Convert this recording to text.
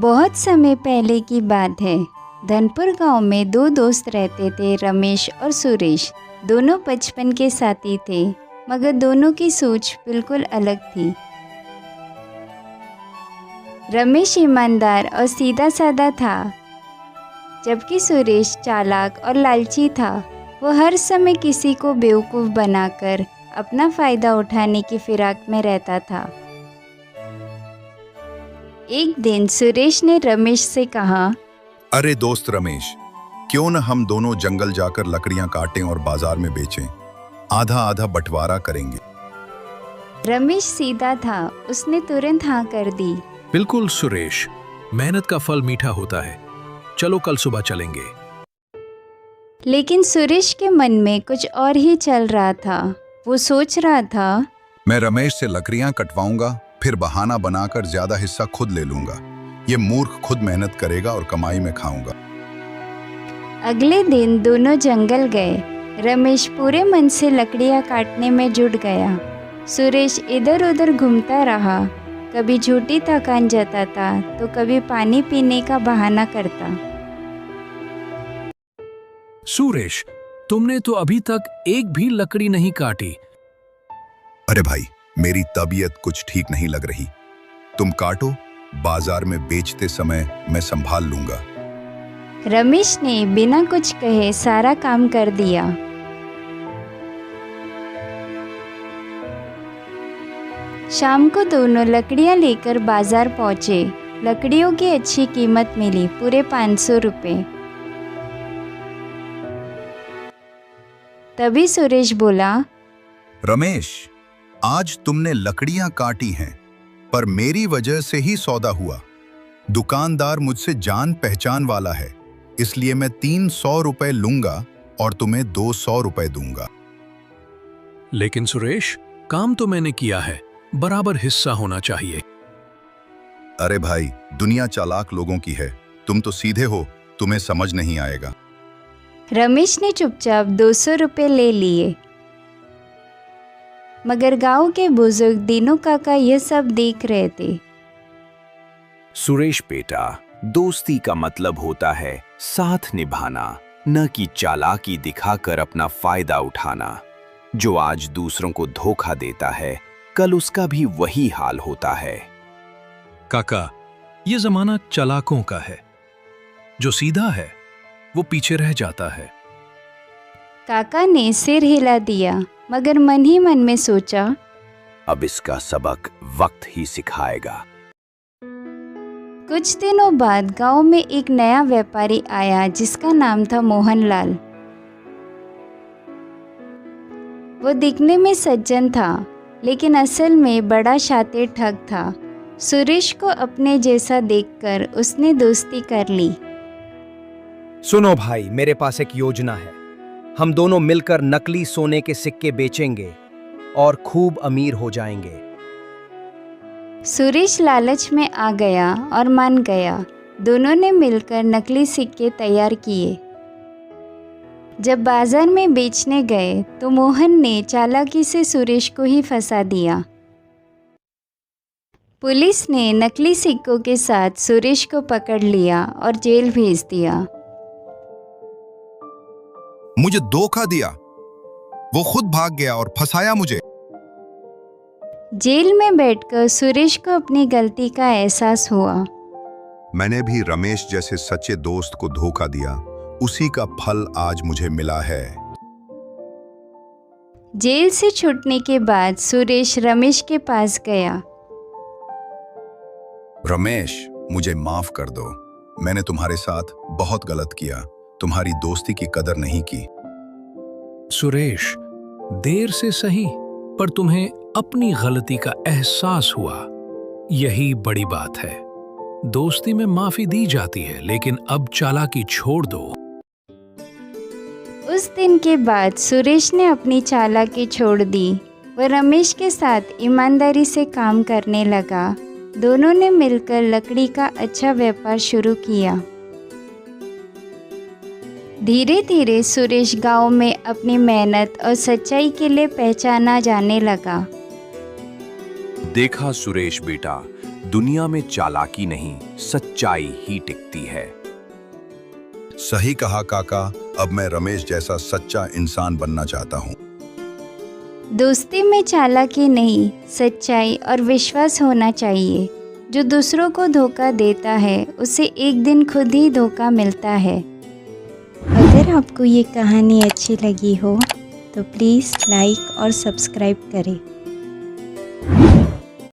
बहुत समय पहले की बात है। धनपुर गांव में दो दोस्त रहते थे, रमेश और सुरेश। दोनों बचपन के साथी थे, मगर दोनों की सोच बिल्कुल अलग थी। रमेश ईमानदार और सीधा साधा था, जबकि सुरेश चालाक और लालची था। वो हर समय किसी को बेवकूफ़ बनाकर अपना फ़ायदा उठाने की फिराक में रहता था। एक दिन सुरेश ने रमेश से कहा, अरे दोस्त रमेश, क्यों न हम दोनों जंगल जाकर लकड़ियां काटें और बाजार में बेचें। आधा आधा बंटवारा करेंगे। रमेश सीधा था, उसने तुरंत हाँ कर दी। बिल्कुल सुरेश, मेहनत का फल मीठा होता है। चलो कल सुबह चलेंगे। लेकिन सुरेश के मन में कुछ और ही चल रहा था। वो सोच रहा था, मैं रमेश से लकड़ियां कटवाऊंगा, फिर बहाना बनाकर ज्यादा हिस्सा खुद ले लूंगा। ये मूर्ख खुद मेहनत करेगा और कमाई में खाऊंगा। अगले दिन दोनों जंगल गए। रमेश पूरे मन से लकड़ियां काटने में जुट गया। सुरेश इधर उधर घूमता रहा। कभी झूठी थकान जताता तो कभी पानी पीने का बहाना करता। सुरेश, तुमने तो अभी तक एक भी लकड़ी नहीं काटी। अरे भाई, मेरी तबीयत कुछ ठीक नहीं लग रही। तुम काटो, बाजार में बेचते समय मैं संभाल लूंगा। रमेश ने बिना कुछ कहे सारा काम कर दिया। शाम को दोनों लकड़ियां लेकर बाजार पहुंचे। लकड़ियों की अच्छी कीमत मिली, पूरे 500 रुपये। तभी सुरेश बोला, रमेश, आज तुमने लकड़ियां काटी हैं, पर मेरी वजह से ही सौदा हुआ। दुकानदार मुझसे जान पहचान वाला है, इसलिए मैं 300 रुपए लूंगा और तुम्हें 200 रुपए दूंगा। लेकिन सुरेश, काम तो मैंने किया है, बराबर हिस्सा होना चाहिए। अरे भाई, दुनिया चालाक लोगों की है। तुम तो सीधे हो, तुम्हें समझ नहीं आएगा। रमेश ने चुपचाप 200 रुपये ले लिए। मगर गांव के बुजुर्ग दीनू काका यह सब देख रहे थे। सुरेश बेटा, दोस्ती का मतलब होता है साथ निभाना, न कि चालाकी दिखाकर अपना फायदा उठाना। जो आज दूसरों को धोखा देता है, कल उसका भी वही हाल होता है। काका, ये जमाना चालाकों का है। जो सीधा है वो पीछे रह जाता है। काका ने सिर हिला दिया, मगर मन ही मन में सोचा, अब इसका सबक वक्त ही सिखाएगा। कुछ दिनों बाद गांव में एक नया व्यापारी आया, जिसका नाम था मोहनलाल। वो दिखने में सज्जन था, लेकिन असल में बड़ा शातिर ठग था। सुरेश को अपने जैसा देखकर उसने दोस्ती कर ली। सुनो भाई, मेरे पास एक योजना है। हम दोनों मिलकर नकली सोने के सिक्के बेचेंगे और खूब अमीर हो जाएंगे। सुरेश लालच में आ गया और मान गया। दोनों ने मिलकर नकली सिक्के तैयार किए। जब बाजार में बेचने गए तो मोहन ने चालाकी से सुरेश को ही फंसा दिया। पुलिस ने नकली सिक्कों के साथ सुरेश को पकड़ लिया और जेल भेज दिया। मुझे धोखा दिया, वो खुद भाग गया और फंसाया मुझे। जेल में बैठकर सुरेश को अपनी गलती का एहसास हुआ। मैंने भी रमेश जैसे सच्चे दोस्त को धोखा दिया, उसी का फल आज मुझे मिला है। जेल से छूटने के बाद सुरेश रमेश के पास गया। रमेश, मुझे माफ कर दो। मैंने तुम्हारे साथ बहुत गलत किया, तुम्हारी दोस्ती की कदर नहीं की। सुरेश, देर से सही, पर तुम्हें अपनी गलती का एहसास हुआ, यही बड़ी बात है। दोस्ती में माफी दी जाती है, लेकिन अब चालाकी छोड़ दो। उस दिन के बाद सुरेश ने अपनी चालाकी छोड़ दी। वह रमेश के साथ ईमानदारी से काम करने लगा। दोनों ने मिलकर लकड़ी का अच्छा व्यापार शुरू किया। धीरे धीरे सुरेश गांव में अपनी मेहनत और सच्चाई के लिए पहचाना जाने लगा। देखा सुरेश बेटा, दुनिया में चालाकी नहीं, सच्चाई ही टिकती है। सही कहा काका, अब मैं रमेश जैसा सच्चा इंसान बनना चाहता हूँ। दोस्ती में चालाकी नहीं, सच्चाई और विश्वास होना चाहिए। जो दूसरों को धोखा देता है उसे एक दिन खुद ही धोखा मिलता है। अगर आपको ये कहानी अच्छी लगी हो तो प्लीज़ लाइक और सब्सक्राइब करें।